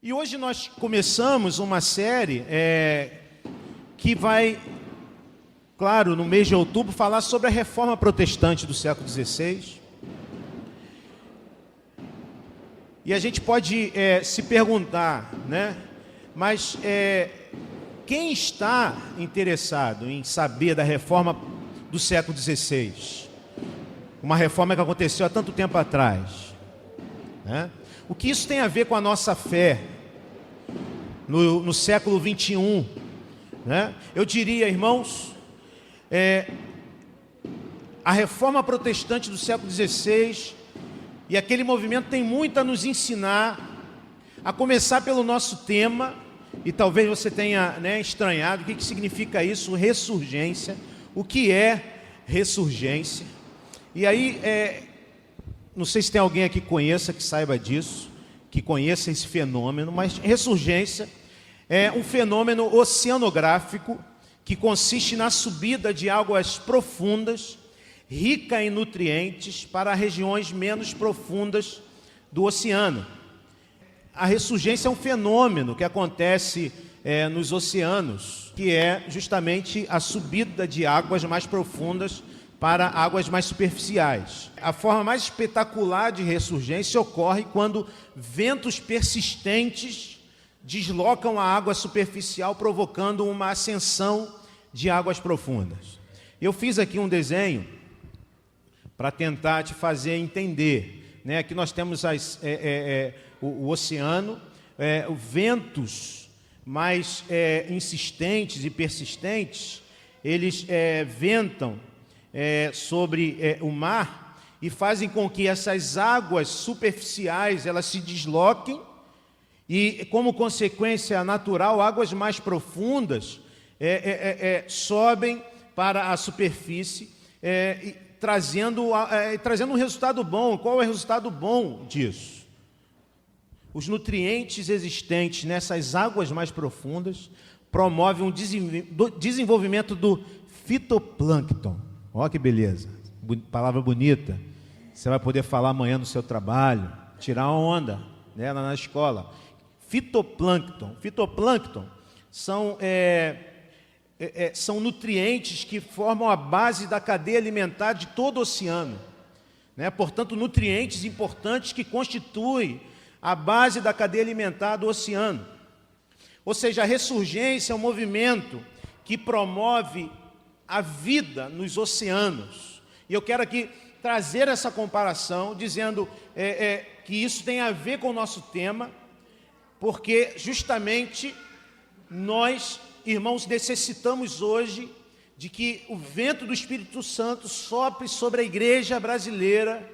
E hoje nós começamos uma série que vai, claro, no mês de outubro, falar sobre a reforma protestante do século XVI. E a gente pode se perguntar, né? Mas quem está interessado em saber da reforma do século XVI? Uma reforma que aconteceu há tanto tempo atrás, né? O que isso tem a ver com a nossa fé no século XXI, né? Eu diria, irmãos, a reforma protestante do século XVI e aquele movimento tem muito a nos ensinar, a começar pelo nosso tema, e talvez você tenha estranhado o que significa isso, ressurgência. O que é ressurgência? E aí, não sei se tem alguém aqui que conheça, que saiba disso, que conheça esse fenômeno, mas ressurgência é um fenômeno oceanográfico que consiste na subida de águas profundas, rica em nutrientes, para regiões menos profundas do oceano. A ressurgência é um fenômeno que acontece nos oceanos, que é justamente a subida de águas mais profundas para águas mais superficiais. A forma mais espetacular de ressurgência ocorre quando ventos persistentes deslocam a água superficial, provocando uma ascensão de águas profundas. Eu fiz aqui um desenho para tentar te fazer entender, né? Aqui nós temos o oceano, ventos mais insistentes e persistentes, eles ventam sobre o mar e fazem com que essas águas superficiais elas se desloquem e, como consequência natural, águas mais profundas sobem para a superfície, trazendo um resultado bom. Qual é o resultado bom disso? Os nutrientes existentes nessas águas mais profundas promovem um desenvolvimento do fitoplâncton. Olha que beleza, palavra bonita. Você vai poder falar amanhã no seu trabalho, tirar onda, né, na escola. Fitoplâncton. Fitoplâncton são nutrientes que formam a base da cadeia alimentar de todo o oceano, né? Portanto, nutrientes importantes que constituem a base da cadeia alimentar do oceano. Ou seja, a ressurgência é um movimento que promove a vida nos oceanos. E eu quero aqui trazer essa comparação, dizendo que isso tem a ver com o nosso tema, porque justamente nós, irmãos, necessitamos hoje de que o vento do Espírito Santo sopre sobre a igreja brasileira,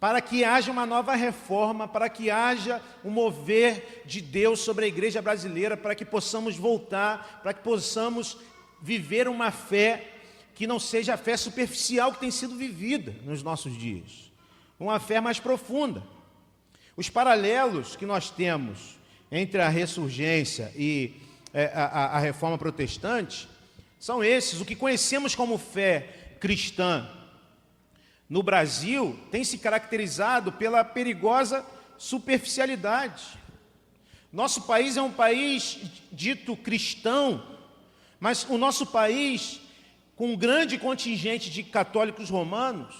para que haja uma nova reforma, para que haja um mover de Deus sobre a igreja brasileira, para que possamos voltar, para que possamos viver uma fé que não seja a fé superficial que tem sido vivida nos nossos dias, uma fé mais profunda. Os paralelos que nós temos entre a ressurgência e a reforma protestante são esses. O que conhecemos como fé cristã no Brasil tem se caracterizado pela perigosa superficialidade. Nosso país é um país dito cristão, mas o nosso país, com um grande contingente de católicos romanos,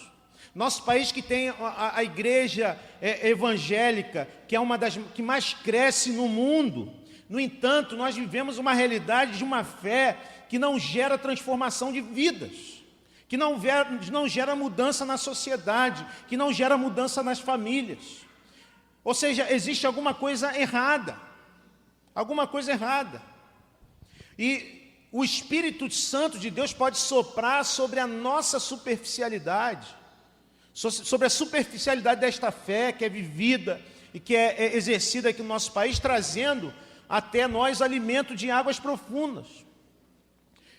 nosso país que tem a igreja evangélica, que é uma das que mais cresce no mundo. No entanto, nós vivemos uma realidade de uma fé que não gera transformação de vidas, que não gera mudança na sociedade, que não gera mudança nas famílias. Ou seja, existe alguma coisa errada, E o Espírito Santo de Deus pode soprar sobre a nossa superficialidade, sobre a superficialidade desta fé que é vivida e que é exercida aqui no nosso país, trazendo até nós alimento de águas profundas.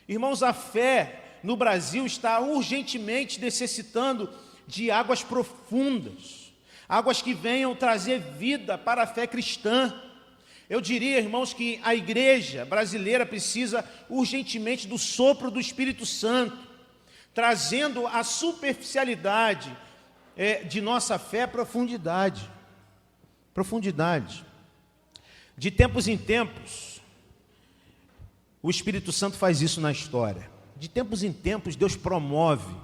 Irmãos, a fé no Brasil está urgentemente necessitando de águas profundas, águas que venham trazer vida para a fé cristã. Eu diria, irmãos, que a igreja brasileira precisa urgentemente do sopro do Espírito Santo, trazendo a superficialidade de nossa fé profundidade. De tempos em tempos, o Espírito Santo faz isso na história. De tempos em tempos, Deus promove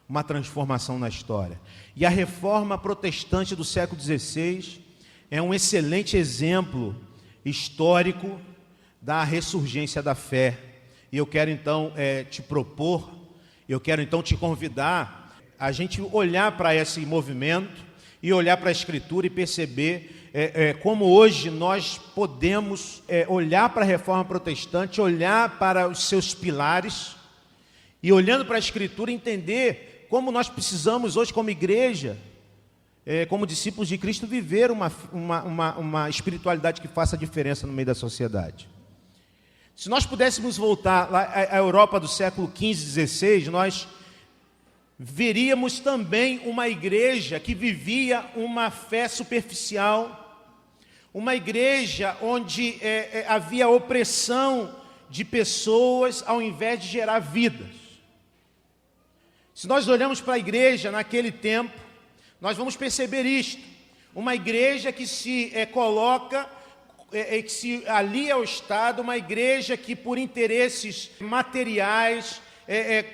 uma transformação na história. E a reforma protestante do século XVI é um excelente exemplo histórico da ressurgência da fé. E eu quero então te convidar a gente olhar para esse movimento e olhar para a Escritura e perceber como hoje nós podemos olhar para a reforma protestante, olhar para os seus pilares e, olhando para a Escritura, entender como nós precisamos hoje, como igreja, como discípulos de Cristo, viver uma espiritualidade que faça diferença no meio da sociedade. Se nós pudéssemos voltar lá à Europa do século XV, XVI, nós veríamos também uma igreja que vivia uma fé superficial, uma igreja onde havia opressão de pessoas ao invés de gerar vidas. Se nós olhamos para a igreja naquele tempo, nós vamos perceber isto. Uma igreja que se coloca, que se alia ao Estado, uma igreja que por interesses materiais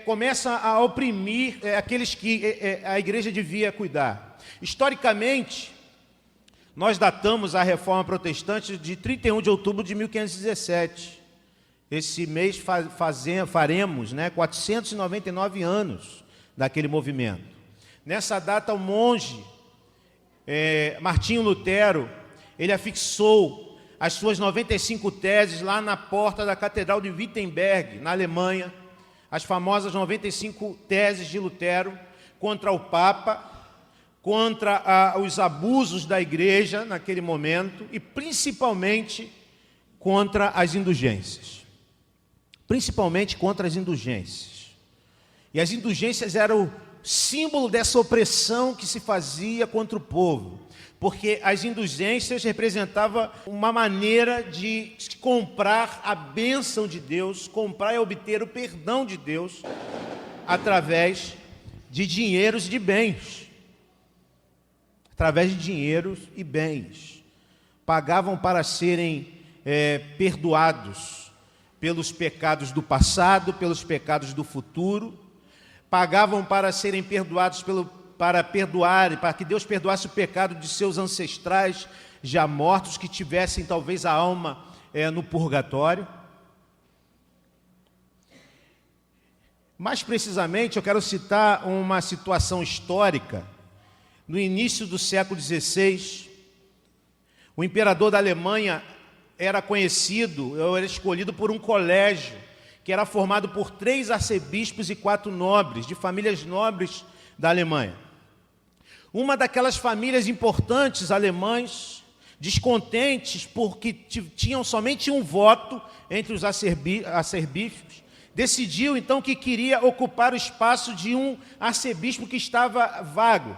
começa a oprimir aqueles que a igreja devia cuidar. Historicamente, nós datamos a reforma protestante de 31 de outubro de 1517. Esse mês faremos 499 anos daquele movimento. Nessa data, o monge Martinho Lutero, ele afixou as suas 95 teses lá na porta da Catedral de Wittenberg, na Alemanha, as famosas 95 teses de Lutero contra o Papa, contra os abusos da igreja naquele momento e principalmente contra as indulgências. Principalmente contra as indulgências. E as indulgências eram o símbolo dessa opressão que se fazia contra o povo, porque as indulgências representavam uma maneira de comprar a bênção de Deus, comprar e obter o perdão de Deus através de dinheiros e de bens. Através de dinheiros e bens. Pagavam para serem perdoados pelos pecados do passado, pelos pecados do futuro. Pagavam para serem perdoados para que Deus perdoasse o pecado de seus ancestrais já mortos, que tivessem talvez a alma no purgatório. Mais precisamente, eu quero citar uma situação histórica. No início do século XVI, o imperador da Alemanha era escolhido por um colégio que era formado por 3 arcebispos e 4 nobres, de famílias nobres da Alemanha. Uma daquelas famílias importantes alemães, descontentes porque tinham somente um voto entre os arcebispos, decidiu então que queria ocupar o espaço de um arcebispo que estava vago.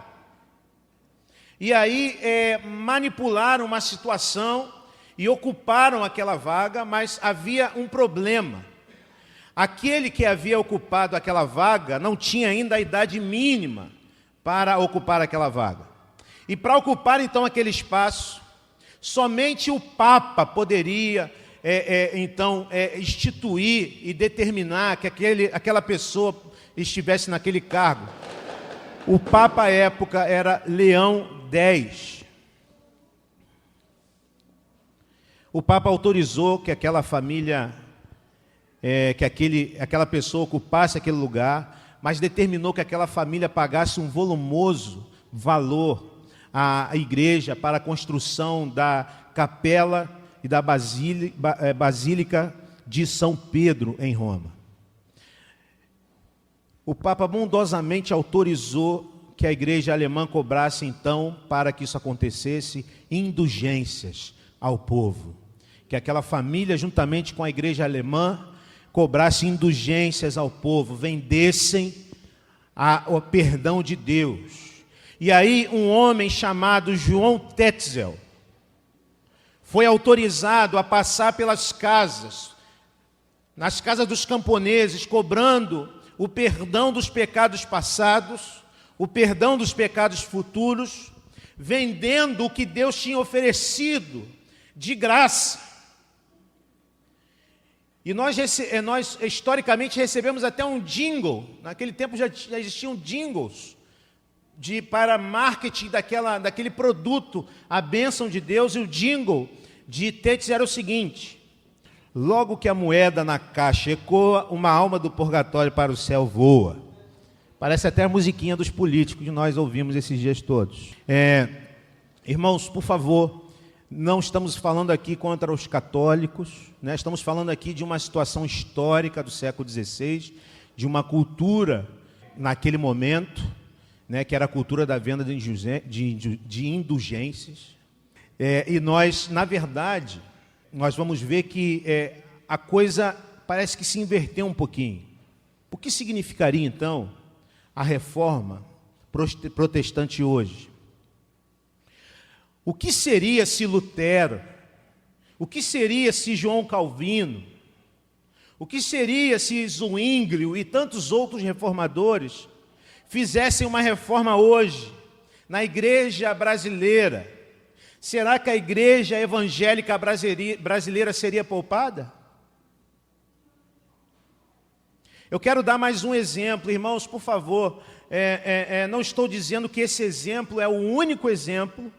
E aí manipularam uma situação e ocuparam aquela vaga, mas havia um problema. Aquele que havia ocupado aquela vaga não tinha ainda a idade mínima para ocupar aquela vaga. E para ocupar então aquele espaço, somente o Papa poderia instituir e determinar que aquela pessoa estivesse naquele cargo. O Papa à época era Leão X. O Papa autorizou que aquela família, aquela pessoa ocupasse aquele lugar, mas determinou que aquela família pagasse um volumoso valor à igreja para a construção da capela e da Basílica de São Pedro, em Roma. O Papa bondosamente autorizou que a igreja alemã cobrasse, então, para que isso acontecesse, indulgências ao povo. Que aquela família, juntamente com a igreja alemã, cobrasse indulgências ao povo, vendessem o perdão de Deus. E aí um homem chamado João Tetzel foi autorizado a passar pelas casas, nas casas dos camponeses, cobrando o perdão dos pecados passados, o perdão dos pecados futuros, vendendo o que Deus tinha oferecido de graça. E nós historicamente recebemos até um jingle. Naquele tempo já existiam jingles para marketing daquele produto, a bênção de Deus. E o jingle de Tetz era o seguinte: logo que a moeda na caixa ecoa, uma alma do purgatório para o céu voa. Parece até a musiquinha dos políticos que nós ouvimos esses dias todos. Irmãos, por favor, não estamos falando aqui contra os católicos, né? Estamos falando aqui de uma situação histórica do século XVI, de uma cultura naquele momento, né, que era a cultura da venda de indulgências. E nós, na verdade, nós vamos ver que a coisa parece que se inverteu um pouquinho. O que significaria, então, a reforma protestante hoje? O que seria se Lutero? O que seria se João Calvino? O que seria se Zwinglio e tantos outros reformadores fizessem uma reforma hoje, na igreja brasileira? Será que a igreja evangélica brasileira seria poupada? Eu quero dar mais um exemplo, irmãos, por favor. Não estou dizendo que esse exemplo é o único exemplo.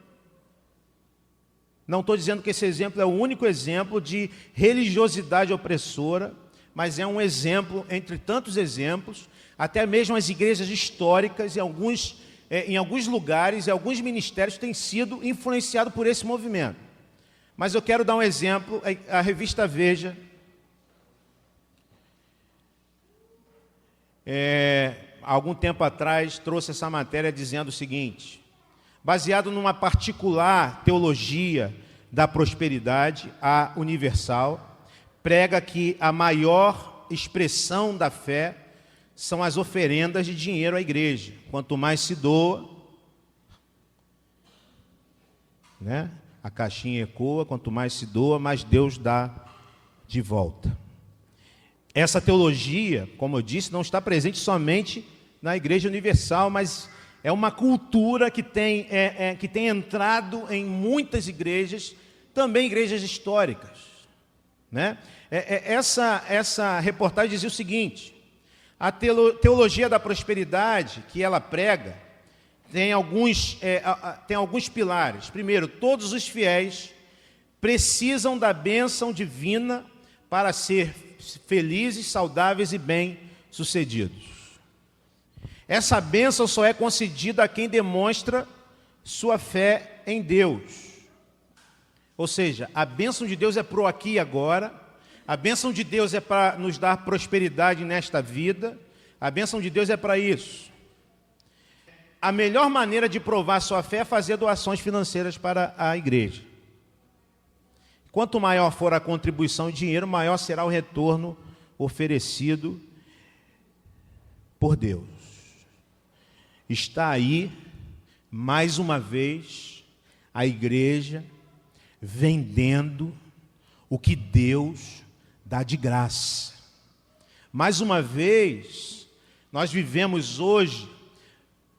Não estou dizendo que esse exemplo é o único exemplo de religiosidade opressora, mas é um exemplo entre tantos exemplos. Até mesmo as igrejas históricas, em alguns lugares, em alguns ministérios, têm sido influenciados por esse movimento. Mas eu quero dar um exemplo. A revista Veja, há algum tempo atrás, trouxe essa matéria dizendo o seguinte: baseado numa particular teologia da prosperidade, a universal, prega que a maior expressão da fé são as oferendas de dinheiro à igreja. Quanto mais se doa, né? A caixinha ecoa, quanto mais se doa, mais Deus dá de volta. Essa teologia, como eu disse, não está presente somente na Igreja Universal, mas é uma cultura que tem entrado em muitas igrejas, também igrejas históricas, né? Essa reportagem dizia o seguinte: a teologia da prosperidade que ela prega tem alguns pilares. Primeiro, todos os fiéis precisam da bênção divina para ser felizes, saudáveis e bem-sucedidos. Essa bênção só é concedida a quem demonstra sua fé em Deus. Ou seja, a bênção de Deus é para o aqui e agora. A bênção de Deus é para nos dar prosperidade nesta vida. A bênção de Deus é para isso. A melhor maneira de provar sua fé é fazer doações financeiras para a igreja. Quanto maior for a contribuição em dinheiro, maior será o retorno oferecido por Deus. Está aí, mais uma vez, a igreja vendendo o que Deus dá de graça. Mais uma vez, nós vivemos hoje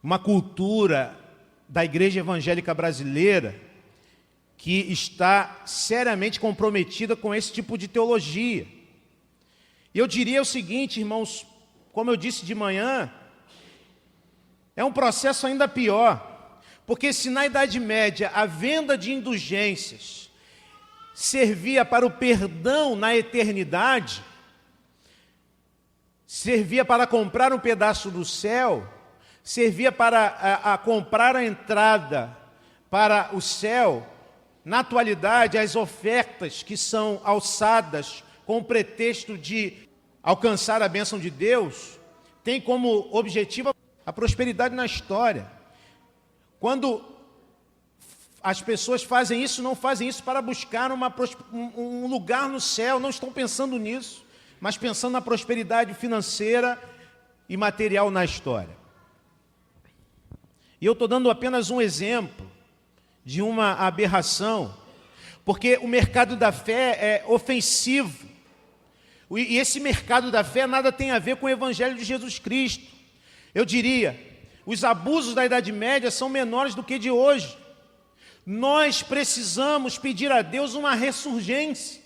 uma cultura da igreja evangélica brasileira que está seriamente comprometida com esse tipo de teologia. E eu diria o seguinte, irmãos, como eu disse de manhã, é um processo ainda pior, porque se na Idade Média a venda de indulgências servia para o perdão na eternidade, servia para comprar um pedaço do céu, servia para comprar a entrada para o céu, na atualidade as ofertas que são alçadas com o pretexto de alcançar a bênção de Deus, têm como objetivo a prosperidade na história. Quando as pessoas fazem isso, não fazem isso para buscar um lugar no céu, não estão pensando nisso, mas pensando na prosperidade financeira e material na história. E eu estou dando apenas um exemplo de uma aberração, porque o mercado da fé é ofensivo. E esse mercado da fé nada tem a ver com o Evangelho de Jesus Cristo. Eu diria, os abusos da Idade Média são menores do que de hoje. Nós precisamos pedir a Deus uma ressurgência.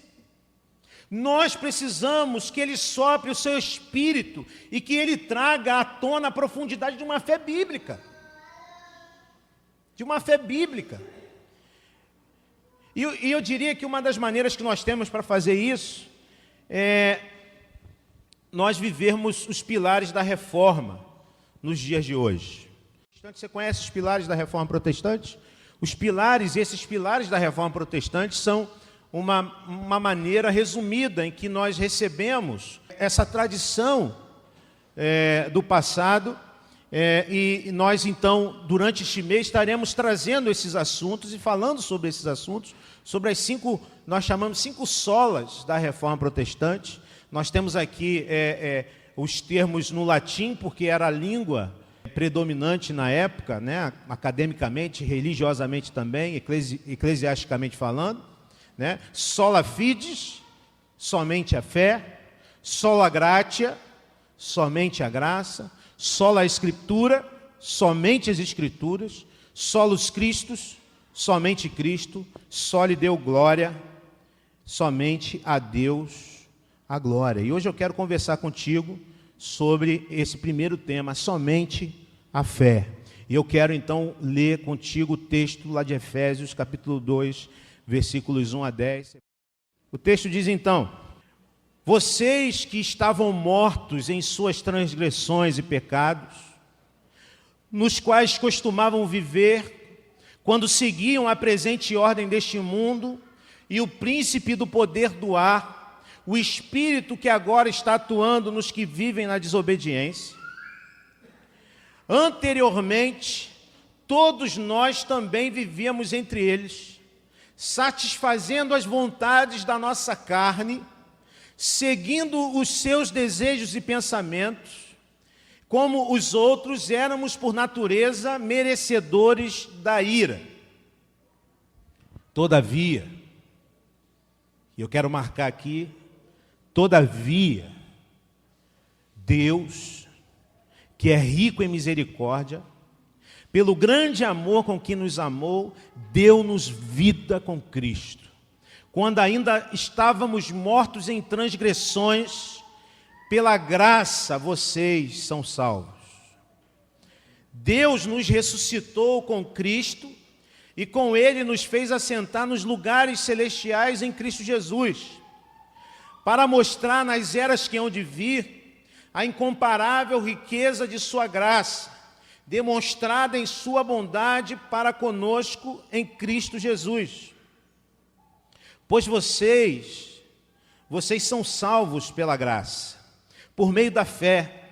Nós precisamos que Ele sopre o seu Espírito e que Ele traga à tona a profundidade de uma fé bíblica. De uma fé bíblica. E eu diria que uma das maneiras que nós temos para fazer isso é nós vivermos os pilares da reforma nos dias de hoje. Você conhece os pilares da reforma protestante? Esses pilares da reforma protestante são uma maneira resumida em que nós recebemos essa tradição do passado e nós então, durante este mês, estaremos trazendo esses assuntos e falando sobre esses assuntos, sobre as nós chamamos 5 solas da reforma protestante. Nós temos aqui os termos no latim, porque era a língua predominante na época, né, academicamente, religiosamente também, eclesiasticamente falando, né? Sola fides, somente a fé; sola gratia, somente a graça; sola escritura, somente as escrituras; solus Christus, somente Cristo; soli Deo glória, somente a Deus a glória. E hoje eu quero conversar contigo sobre esse primeiro tema, somente a fé. E eu quero então ler contigo o texto lá de Efésios, capítulo 2, versículos 1 a 10. O texto diz então: vocês que estavam mortos em suas transgressões e pecados, nos quais costumavam viver, quando seguiam a presente ordem deste mundo e o príncipe do poder do ar, o espírito que agora está atuando nos que vivem na desobediência. Anteriormente, todos nós também vivíamos entre eles, satisfazendo as vontades da nossa carne, seguindo os seus desejos e pensamentos. Como os outros, éramos por natureza merecedores da ira. Todavia, e eu quero marcar aqui, todavia, Deus, que é rico em misericórdia, pelo grande amor com que nos amou, deu-nos vida com Cristo. Quando ainda estávamos mortos em transgressões, pela graça vocês são salvos. Deus nos ressuscitou com Cristo e com Ele nos fez assentar nos lugares celestiais em Cristo Jesus, para mostrar nas eras que hão de vir a incomparável riqueza de sua graça, demonstrada em sua bondade para conosco em Cristo Jesus. Pois vocês são salvos pela graça, por meio da fé.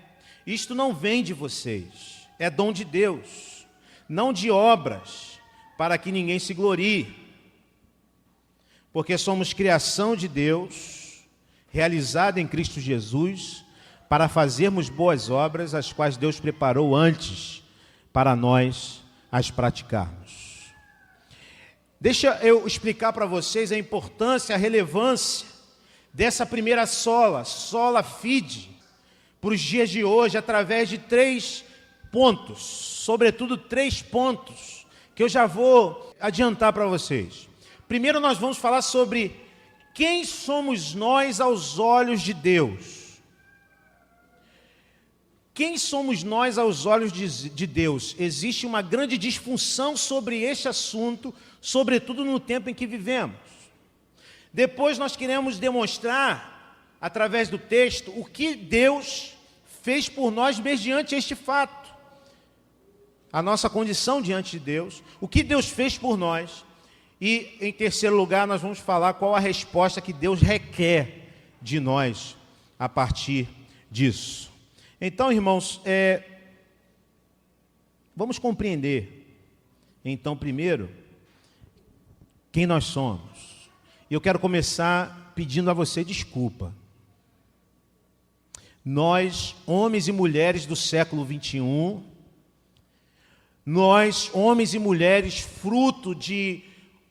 Isto não vem de vocês, é dom de Deus, não de obras, para que ninguém se glorie. Porque somos criação de Deus, realizada em Cristo Jesus, para fazermos boas obras, as quais Deus preparou antes para nós as praticarmos. Deixa eu explicar para vocês a importância, a relevância dessa primeira sola fide, para os dias de hoje, através de 3 pontos, sobretudo 3 pontos, que eu já vou adiantar para vocês. Primeiro nós vamos falar sobre quem somos nós aos olhos de Deus. Quem somos nós aos olhos de Deus? Existe uma grande disfunção sobre este assunto, sobretudo no tempo em que vivemos. Depois nós queremos demonstrar, através do texto, o que Deus fez por nós mediante este fato. A nossa condição diante de Deus, o que Deus fez por nós. E, em terceiro lugar, nós vamos falar qual a resposta que Deus requer de nós a partir disso. Então, irmãos, vamos compreender, então, primeiro, quem nós somos. E eu quero começar pedindo a você desculpa. Nós, homens e mulheres do século 21, nós, homens e mulheres, fruto de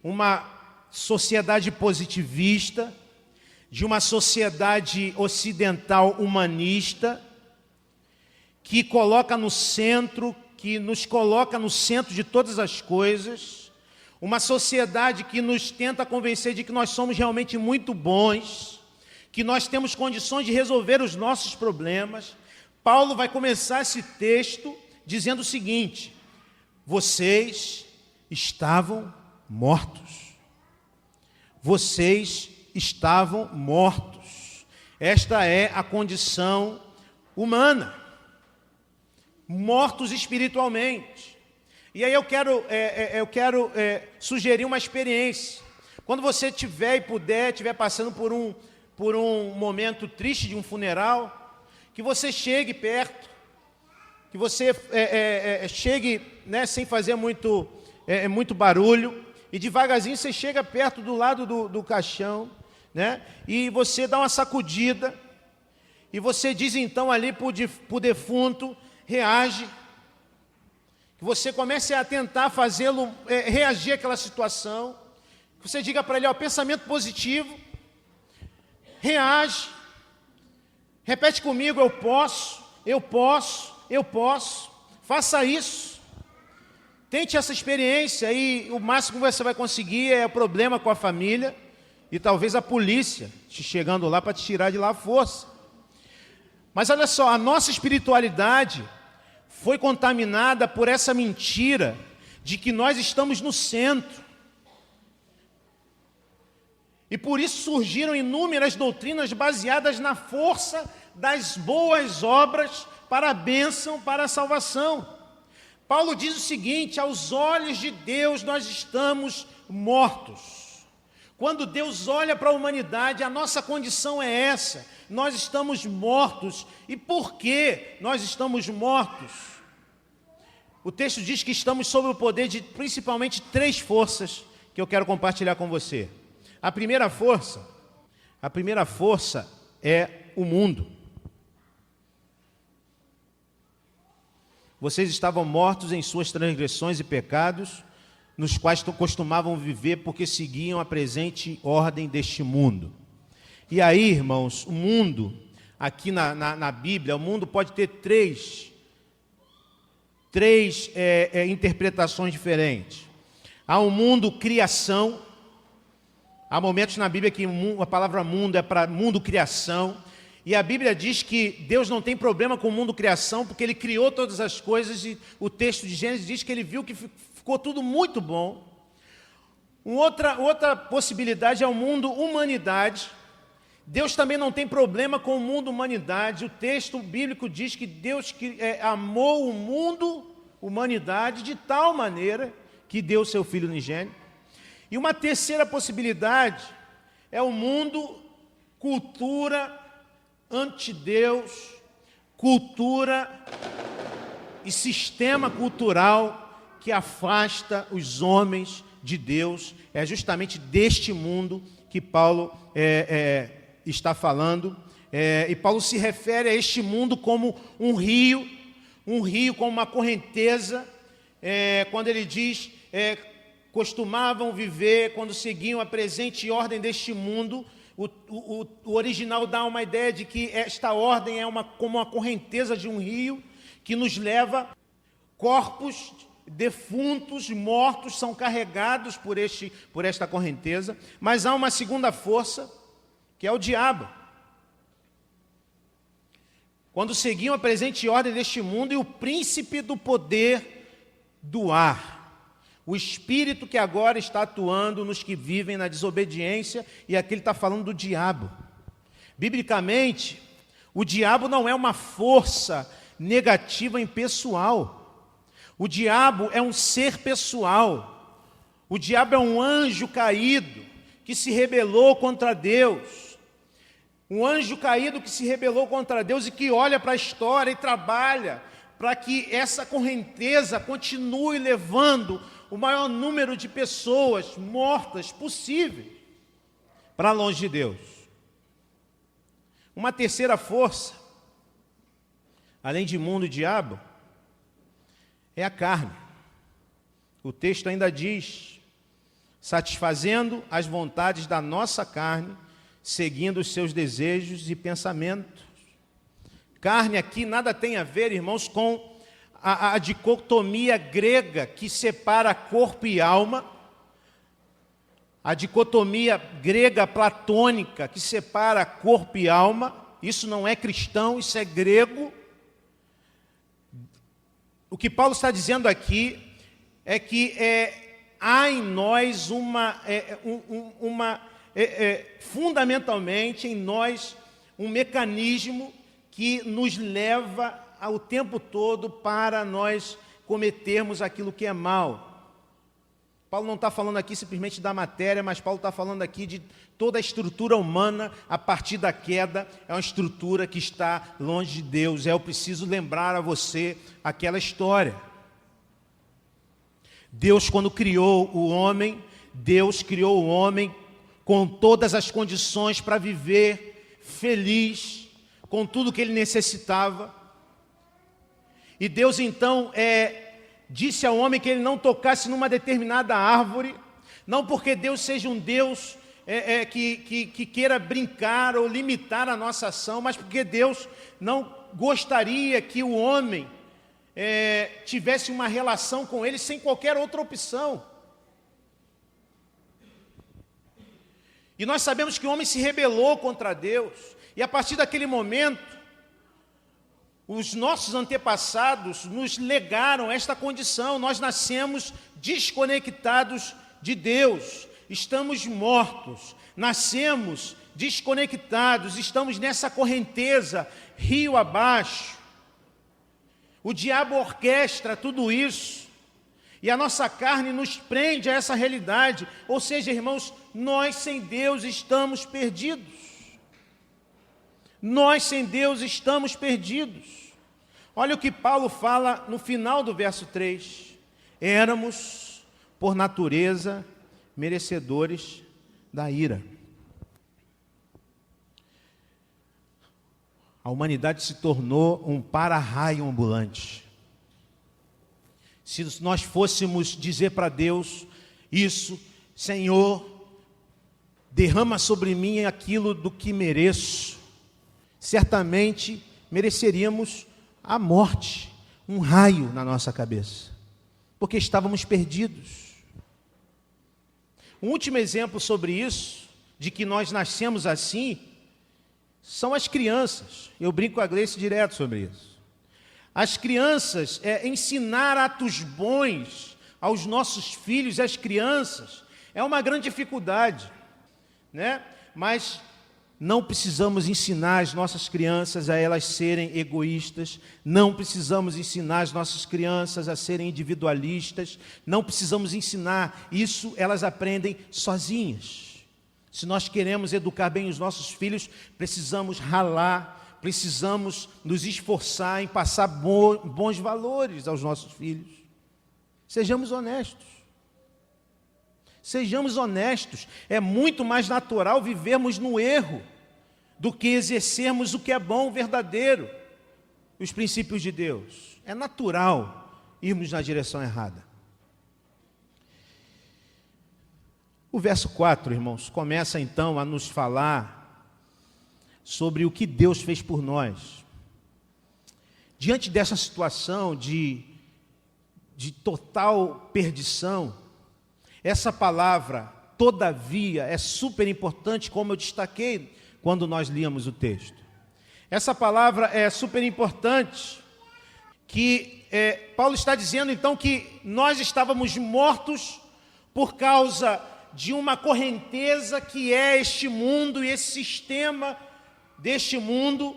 uma sociedade positivista, de uma sociedade ocidental humanista, que coloca no centro, que nos coloca no centro de todas as coisas, uma sociedade que nos tenta convencer de que nós somos realmente muito bons, que nós temos condições de resolver os nossos problemas. Paulo vai começar esse texto dizendo o seguinte: vocês estavam mortos. Vocês estavam mortos. Esta é a condição humana. Mortos espiritualmente. E aí eu quero sugerir uma experiência. Quando você tiver e puder, estiver passando por um momento triste de um funeral, que você chegue perto, que você chegue, né, sem fazer muito barulho, e devagarzinho você chega perto do lado do caixão, né, e você dá uma sacudida, e você diz então ali para o defunto, reage, que você comece a tentar fazê-lo reagir àquela situação, que você diga para ele, ó, pensamento positivo, reage, repete comigo, eu posso, faça isso, tente essa experiência, e o máximo que você vai conseguir é o problema com a família, e talvez a polícia te chegando lá para te tirar de lá à força. Mas olha só, a nossa espiritualidade foi contaminada por essa mentira de que nós estamos no centro. E por isso surgiram inúmeras doutrinas baseadas na força das boas obras para a bênção, para a salvação. Paulo diz o seguinte: aos olhos de Deus nós estamos mortos. Quando Deus olha para a humanidade, a nossa condição é essa: nós estamos mortos. E por que nós estamos mortos? O texto diz que estamos sob o poder de principalmente 3 forças que eu quero compartilhar com você. A primeira força é o mundo. Vocês estavam mortos em suas transgressões e pecados, nos quais costumavam viver porque seguiam a presente ordem deste mundo. E aí, irmãos, o mundo, aqui na Bíblia, o mundo pode ter três interpretações diferentes. Há um mundo criação. Há momentos na Bíblia que a palavra mundo é para mundo criação. E a Bíblia diz que Deus não tem problema com o mundo criação, porque Ele criou todas as coisas, e o texto de Gênesis diz que Ele viu que ficou tudo muito bom. Outra possibilidade é o mundo humanidade. Deus também não tem problema com o mundo humanidade. O texto bíblico diz que Deus amou o mundo, humanidade, de tal maneira que deu o seu Filho unigênito. E uma terceira possibilidade é o mundo cultura anti-Deus, cultura e sistema cultural que afasta os homens de Deus. É justamente deste mundo que Paulo está falando. E Paulo se refere a este mundo como um rio como uma correnteza, quando ele diz, costumavam viver, quando seguiam a presente ordem deste mundo. O original dá uma ideia de que esta ordem é como uma correnteza de um rio que nos leva, corpos defuntos, mortos, são carregados por esta correnteza. Mas há uma segunda força, que é o diabo. Quando seguiam a presente ordem deste mundo, e o príncipe do poder do ar, o espírito que agora está atuando nos que vivem na desobediência, e aqui ele está falando do diabo. Biblicamente, o diabo não é uma força negativa impessoal. O diabo é um ser pessoal. O diabo é um anjo caído que se rebelou contra Deus. Um anjo caído que se rebelou contra Deus e que olha para a história e trabalha para que essa correnteza continue levando o maior número de pessoas mortas possível para longe de Deus. Uma terceira força, além de mundo e diabo, é a carne. O texto ainda diz: satisfazendo as vontades da nossa carne, seguindo os seus desejos e pensamentos. Carne aqui nada tem a ver, irmãos, com a dicotomia grega que separa corpo e alma. a dicotomia grega platônica que separa corpo e alma. Isso não é cristão, isso é grego. O que Paulo está dizendo aqui é que há em nós fundamentalmente em nós um mecanismo que nos leva ao tempo todo para nós cometermos aquilo que é mal. Paulo não está falando aqui simplesmente da matéria, mas Paulo está falando aqui de toda a estrutura humana a partir da queda. É uma estrutura que está longe de Deus. Eu preciso lembrar a você aquela história. Deus, quando criou o homem, Deus criou o homem com todas as condições para viver feliz, com tudo que ele necessitava. E Deus então disse ao homem que ele não tocasse numa determinada árvore, não porque Deus seja um Deus que queira brincar ou limitar a nossa ação, mas porque Deus não gostaria que o homem tivesse uma relação com ele sem qualquer outra opção. E nós sabemos que o homem se rebelou contra Deus, e a partir daquele momento, os nossos antepassados nos legaram esta condição. Nós nascemos desconectados de Deus, estamos mortos, nascemos desconectados, estamos nessa correnteza, rio abaixo. O diabo orquestra tudo isso, e a nossa carne nos prende a essa realidade. Ou seja, irmãos, nós sem Deus estamos perdidos. Nós sem Deus estamos perdidos. Olha o que Paulo fala no final do verso 3. Éramos, por natureza, merecedores da ira. A humanidade se tornou um para-raio ambulante. Se nós fôssemos dizer para Deus isso: Senhor, derrama sobre mim aquilo do que mereço, certamente mereceríamos a morte, um raio na nossa cabeça, porque estávamos perdidos. Um último exemplo sobre isso, de que nós nascemos assim, são as crianças. Eu brinco com a Gleice direto sobre isso. As crianças, ensinar atos bons aos nossos filhos e às crianças, é uma grande dificuldade, né? Mas não precisamos ensinar as nossas crianças a elas serem egoístas, não precisamos ensinar as nossas crianças a serem individualistas, não precisamos ensinar isso, elas aprendem sozinhas. Se nós queremos educar bem os nossos filhos, precisamos ralar, precisamos nos esforçar em passar bons valores aos nossos filhos. Sejamos honestos. Sejamos honestos. É muito mais natural vivermos no erro do que exercermos o que é bom, verdadeiro, os princípios de Deus. É natural irmos na direção errada. O verso 4, irmãos, começa então a nos falar sobre o que Deus fez por nós. Diante dessa situação de total perdição, essa palavra, todavia, é super importante, como eu destaquei quando nós líamos o texto. Essa palavra é super importante, que Paulo está dizendo então que nós estávamos mortos por causa de uma correnteza que é este mundo e esse sistema deste mundo,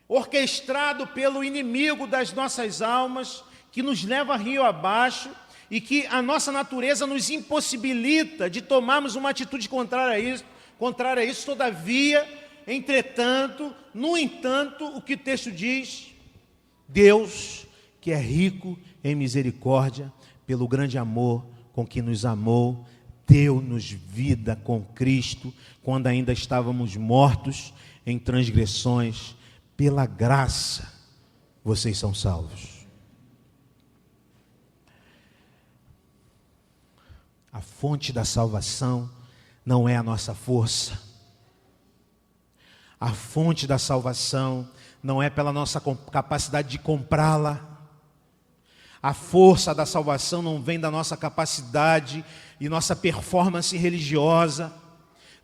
orquestrado pelo inimigo das nossas almas, que nos leva rio abaixo, e que a nossa natureza nos impossibilita de tomarmos uma atitude contrária a isso. Todavia, entretanto, no entanto, o que o texto diz: Deus, que é rico em misericórdia, pelo grande amor com que nos amou, deu-nos vida com Cristo, quando ainda estávamos mortos em transgressões. Pela graça, vocês são salvos. A fonte da salvação não é a nossa força. A fonte da salvação não é pela nossa capacidade de comprá-la. A força da salvação não vem da nossa capacidade e nossa performance religiosa,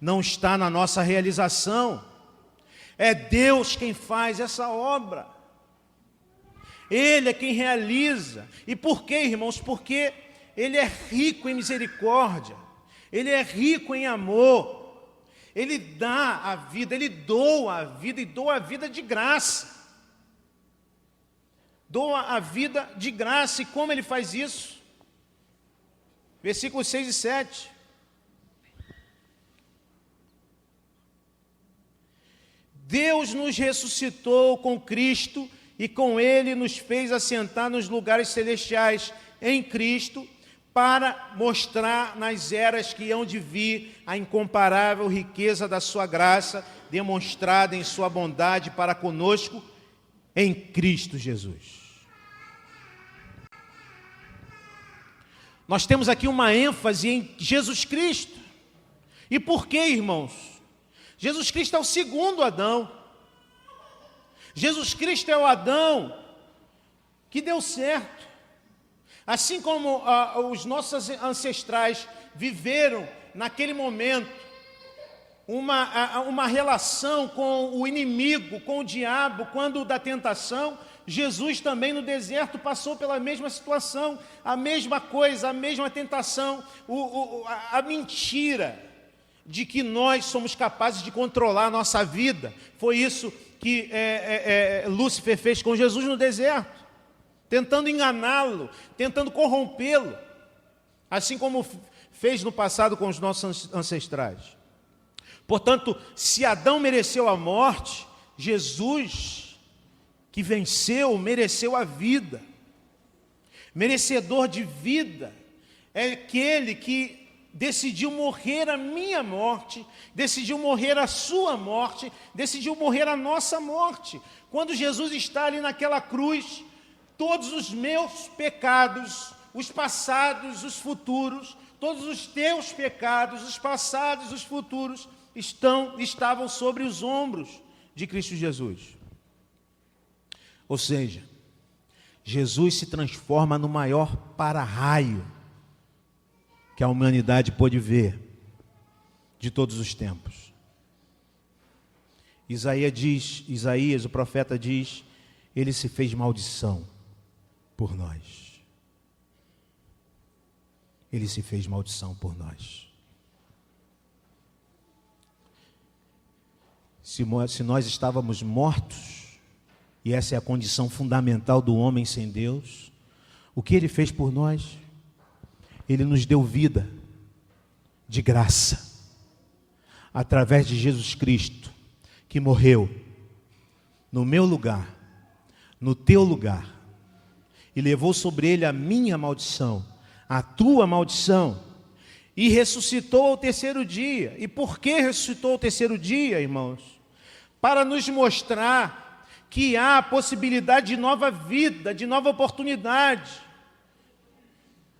não está na nossa realização. É Deus quem faz essa obra. Ele é quem realiza. E por quê, irmãos? Porque Ele é rico em misericórdia, Ele é rico em amor, Ele dá a vida, Ele doa a vida e doa a vida de graça. Doa a vida de graça. E como Ele faz isso? Versículos 6 e 7. Deus nos ressuscitou com Cristo e com Ele nos fez assentar nos lugares celestiais em Cristo, para mostrar nas eras que hão de vir a incomparável riqueza da sua graça, demonstrada em sua bondade para conosco em Cristo Jesus. Nós temos aqui uma ênfase em Jesus Cristo. E por quê, irmãos? Jesus Cristo é o segundo Adão. Jesus Cristo é o Adão que deu certo. Assim como os nossos ancestrais viveram naquele momento uma relação com o inimigo, com o diabo, quando da tentação, Jesus também no deserto passou pela mesma situação, a mesma coisa, a mesma tentação, a mentira de que nós somos capazes de controlar a nossa vida. Foi isso que Lúcifer fez com Jesus no deserto, tentando enganá-lo, tentando corrompê-lo, assim como fez no passado com os nossos ancestrais. Portanto, se Adão mereceu a morte, Jesus, que venceu, mereceu a vida. Merecedor de vida é aquele que decidiu morrer a minha morte, decidiu morrer a sua morte, decidiu morrer a nossa morte. Quando Jesus está ali naquela cruz, todos os meus pecados, os passados, os futuros, todos os teus pecados, os passados, os futuros, estavam sobre os ombros de Cristo Jesus. Ou seja, Jesus se transforma no maior para-raio que a humanidade pôde ver de todos os tempos. Isaías, o profeta diz, ele se fez maldição por nós. Ele se fez maldição por nós. Se nós estávamos mortos, e essa é a condição fundamental do homem sem Deus, o que Ele fez por nós? Ele nos deu vida de graça, através de Jesus Cristo, que morreu no meu lugar, no teu lugar, e levou sobre Ele a minha maldição, a tua maldição, e ressuscitou ao terceiro dia. E por que ressuscitou ao terceiro dia, irmãos? Para nos mostrar que há a possibilidade de nova vida, de nova oportunidade.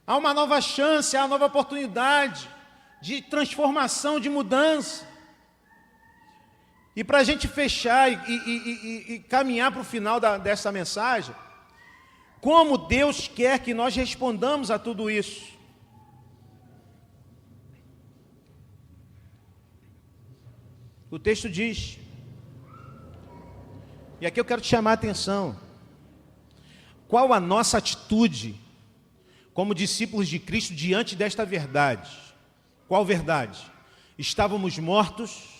Há uma nova chance, há uma nova oportunidade de transformação, de mudança. E para a gente fechar e caminhar para o final dessa mensagem, como Deus quer que nós respondamos a tudo isso? O texto diz, e aqui eu quero te chamar a atenção, qual a nossa atitude como discípulos de Cristo diante desta verdade? Qual verdade? Estávamos mortos,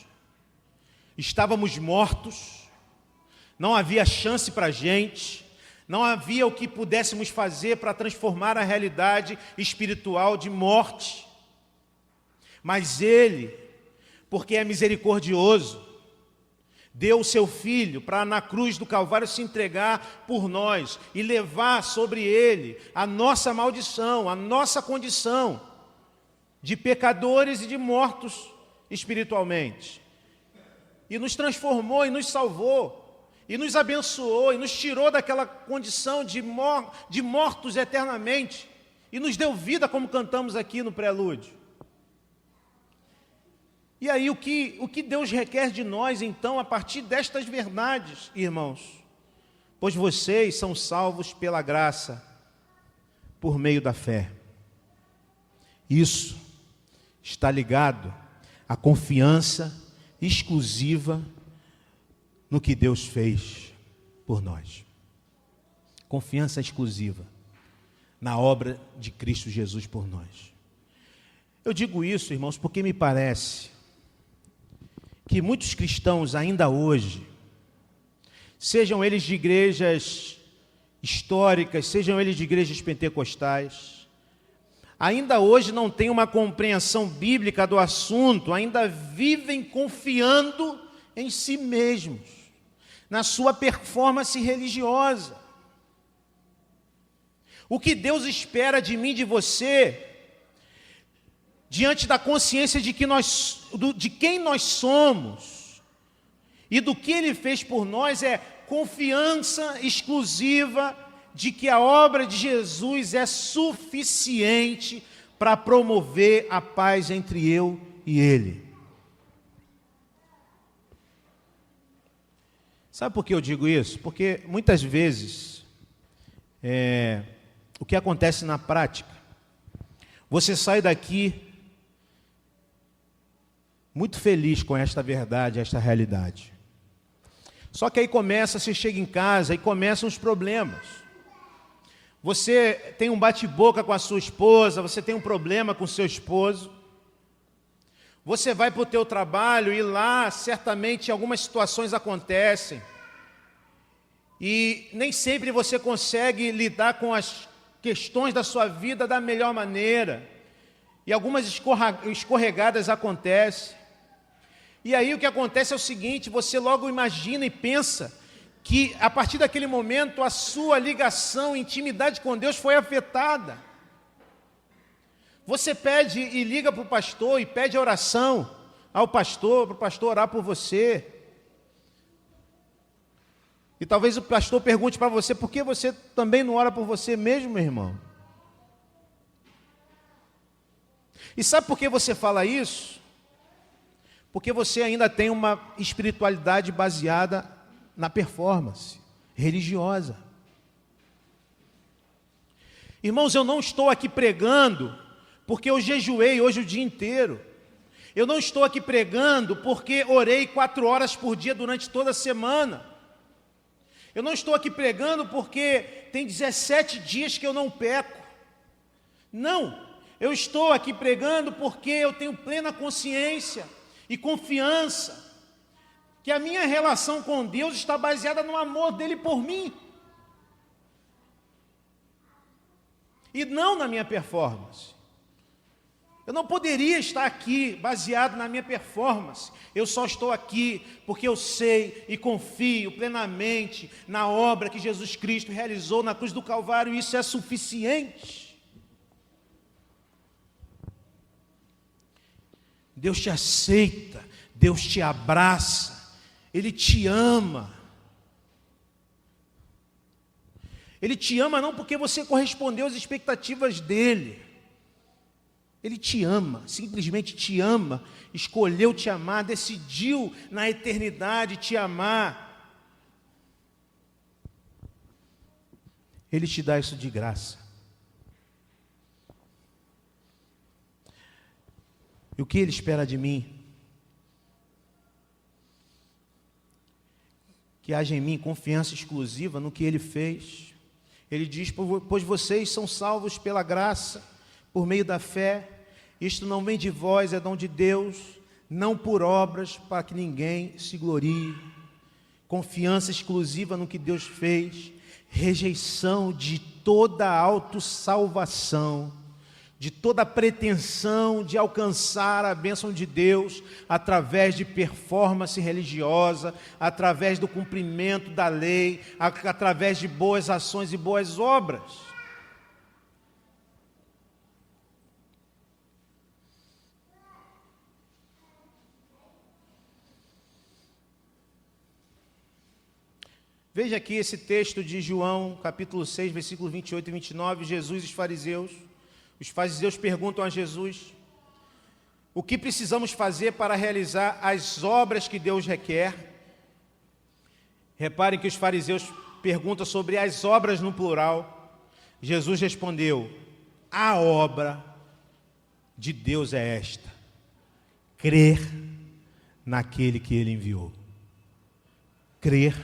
não havia chance para a gente, não havia o que pudéssemos fazer para transformar a realidade espiritual de morte, mas Ele, porque é misericordioso, deu o seu Filho para na cruz do Calvário se entregar por nós e levar sobre Ele a nossa maldição, a nossa condição de pecadores e de mortos espiritualmente. E nos transformou e nos salvou, e nos abençoou, e nos tirou daquela condição de mortos eternamente, e nos deu vida, como cantamos aqui no prelúdio. E aí o que Deus requer de nós, então, a partir destas verdades, irmãos? Pois vocês são salvos pela graça, por meio da fé. Isso está ligado à confiança exclusiva no que Deus fez por nós. Confiança exclusiva na obra de Cristo Jesus por nós. Eu digo isso, irmãos, porque me parece que muitos cristãos ainda hoje, sejam eles de igrejas históricas, sejam eles de igrejas pentecostais, ainda hoje não têm uma compreensão bíblica do assunto, ainda vivem confiando em si mesmos, na sua performance religiosa. O que Deus espera de mim e de você, diante da consciência de quem nós somos e do que Ele fez por nós, é confiança exclusiva de que a obra de Jesus é suficiente para promover a paz entre eu e Ele. Sabe por que eu digo isso? Porque muitas vezes o que acontece na prática, você sai daqui muito feliz com esta verdade, esta realidade. Só que aí você chega em casa e começam os problemas. Você tem um bate-boca com a sua esposa, você tem um problema com o seu esposo. Você vai para o teu trabalho e lá certamente algumas situações acontecem. E nem sempre você consegue lidar com as questões da sua vida da melhor maneira. E algumas escorregadas acontecem. E aí o que acontece é o seguinte, você logo imagina e pensa que a partir daquele momento a sua ligação, intimidade com Deus foi afetada. Você pede e liga para o pastor e pede a oração ao pastor, para o pastor orar por você. E talvez o pastor pergunte para você, por que você também não ora por você mesmo, meu irmão? E sabe por que você fala isso? Porque você ainda tem uma espiritualidade baseada na performance religiosa. Irmãos, eu não estou aqui pregando porque eu jejuei hoje o dia inteiro. Eu não estou aqui pregando porque orei 4 horas por dia durante toda a semana. Eu não estou aqui pregando porque tem 17 dias que eu não peco. Não, eu estou aqui pregando porque eu tenho plena consciência e confiança que a minha relação com Deus está baseada no amor dele por mim e não na minha performance. Eu não poderia estar aqui baseado na minha performance. Eu só estou aqui porque eu sei e confio plenamente na obra que Jesus Cristo realizou na cruz do Calvário, e isso é suficiente. Deus te aceita, Deus te abraça, Ele te ama. Ele te ama não porque você correspondeu às expectativas dEle. Ele te ama, simplesmente te ama, escolheu te amar, decidiu na eternidade te amar. Ele te dá isso de graça. E o que Ele espera de mim? Que haja em mim confiança exclusiva no que Ele fez. Ele diz, pois vocês são salvos pela graça, por meio da fé. Isto não vem de vós, é dom de Deus, não por obras, para que ninguém se glorie. Confiança exclusiva no que Deus fez, rejeição de toda autossalvação, de toda pretensão de alcançar a bênção de Deus através de performance religiosa, através do cumprimento da lei, através de boas ações e boas obras. Veja aqui esse texto de João, capítulo 6, versículo 28 e 29, Jesus e os fariseus. Os fariseus perguntam a Jesus, o que precisamos fazer para realizar as obras que Deus requer? Reparem que os fariseus perguntam sobre as obras no plural. Jesus respondeu: a obra de Deus é esta, crer naquele que Ele enviou. Crer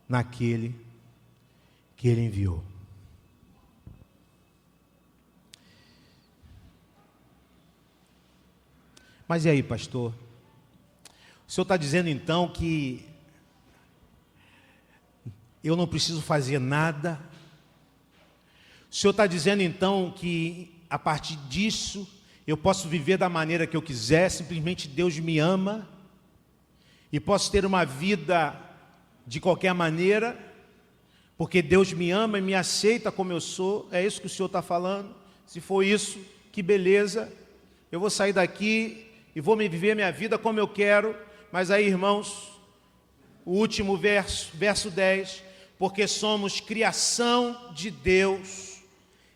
naquele que Ele enviou. Mas e aí, pastor? O senhor está dizendo então que eu não preciso fazer nada? O senhor está dizendo então que a partir disso eu posso viver da maneira que eu quiser, simplesmente Deus me ama e posso ter uma vida de qualquer maneira, porque Deus me ama e me aceita como eu sou? É isso que o senhor está falando? Se for isso, que beleza, eu vou sair daqui e vou me viver minha vida como eu quero. Mas aí, irmãos, o último verso, verso 10, porque somos criação de Deus,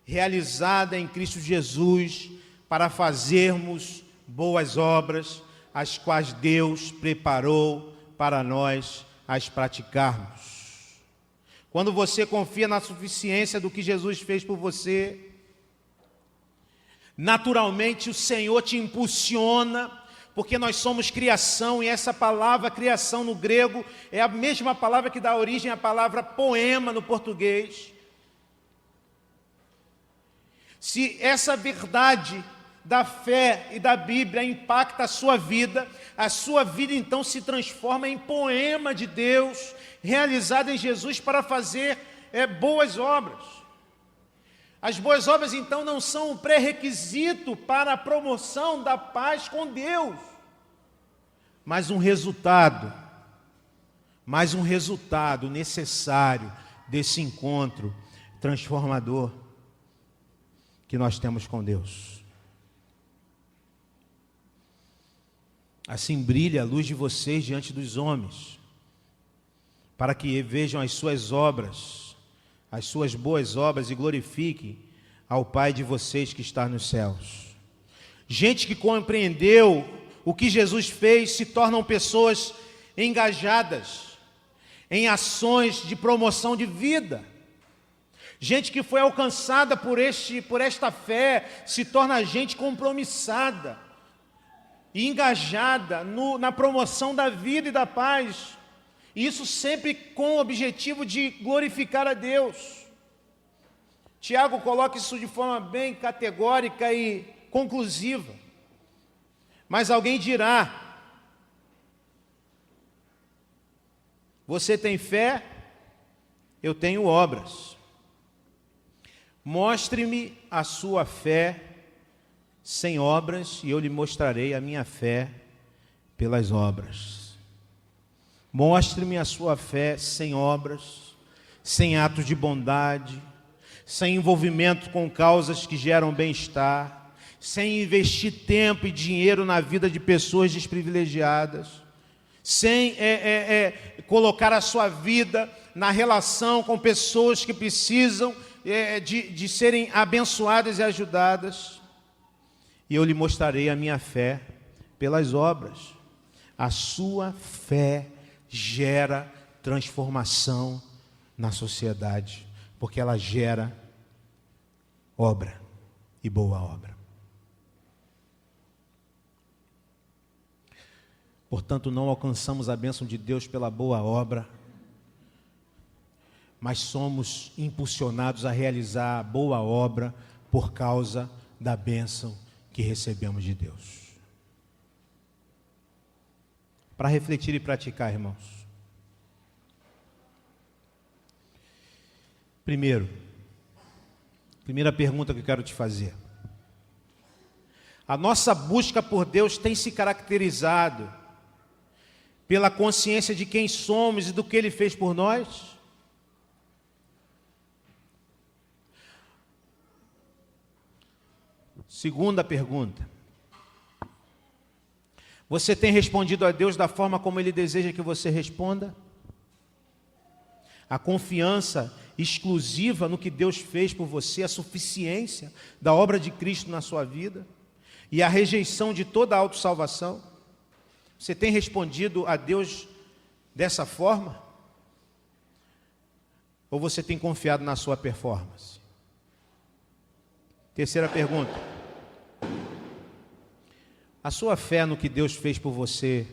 realizada em Cristo Jesus, para fazermos boas obras, as quais Deus preparou para nós as praticarmos. Quando você confia na suficiência do que Jesus fez por você, naturalmente o Senhor te impulsiona, porque nós somos criação, e essa palavra criação no grego é a mesma palavra que dá origem à palavra poema no português. Se essa verdade da fé e da Bíblia impacta a sua vida então se transforma em poema de Deus, realizado em Jesus para fazer boas obras. As boas obras, então, não são um pré-requisito para a promoção da paz com Deus, mas um resultado necessário desse encontro transformador que nós temos com Deus. Assim brilha a luz de vocês diante dos homens, para que vejam as suas obras, as suas boas obras, e glorifiquem ao Pai de vocês que está nos céus. Gente que compreendeu o que Jesus fez se tornam pessoas engajadas em ações de promoção de vida. Gente que foi alcançada por esta fé se torna gente compromissada e engajada na promoção da vida e da paz. Isso sempre com o objetivo de glorificar a Deus. Tiago coloca isso de forma bem categórica e conclusiva. Mas alguém dirá: você tem fé, eu tenho obras. Mostre-me a sua fé sem obras, e eu lhe mostrarei a minha fé pelas obras. Mostre-me a sua fé sem obras, sem atos de bondade, sem envolvimento com causas que geram bem-estar, sem investir tempo e dinheiro na vida de pessoas desprivilegiadas, sem colocar a sua vida na relação com pessoas que precisam de serem abençoadas e ajudadas. E eu lhe mostrarei a minha fé pelas obras. A sua fé gera transformação na sociedade, porque ela gera obra, e boa obra. Portanto, não alcançamos a bênção de Deus pela boa obra, mas somos impulsionados a realizar a boa obra por causa da bênção que recebemos de Deus. Para refletir e praticar, irmãos. Primeira pergunta que eu quero te fazer. A nossa busca por Deus tem se caracterizado pela consciência de quem somos e do que Ele fez por nós? Segunda pergunta. Você tem respondido a Deus da forma como Ele deseja que você responda? A confiança exclusiva no que Deus fez por você, a suficiência da obra de Cristo na sua vida e a rejeição de toda a autossalvação? Você tem respondido a Deus dessa forma? Ou você tem confiado na sua performance? Terceira pergunta. A sua fé no que Deus fez por você,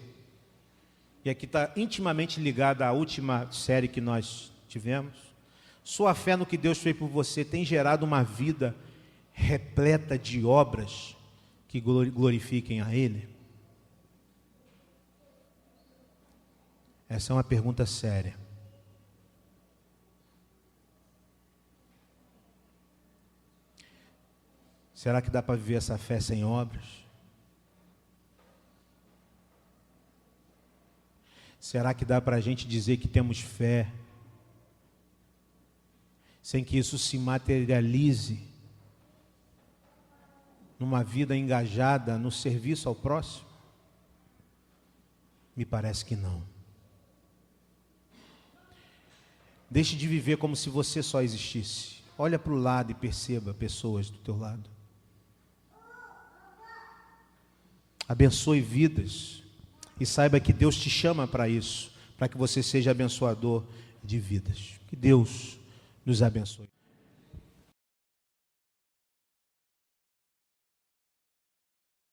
e aqui está intimamente ligada à última série que nós tivemos, sua fé no que Deus fez por você tem gerado uma vida repleta de obras que glorifiquem a Ele? Essa é uma pergunta séria. Será que dá para viver essa fé sem obras? Será que dá para a gente dizer que temos fé sem que isso se materialize numa vida engajada no serviço ao próximo? Me parece que não. Deixe de viver como se você só existisse. Olha para o lado e perceba pessoas do teu lado. Abençoe vidas e saiba que Deus te chama para isso, para que você seja abençoador de vidas. Que Deus nos abençoe.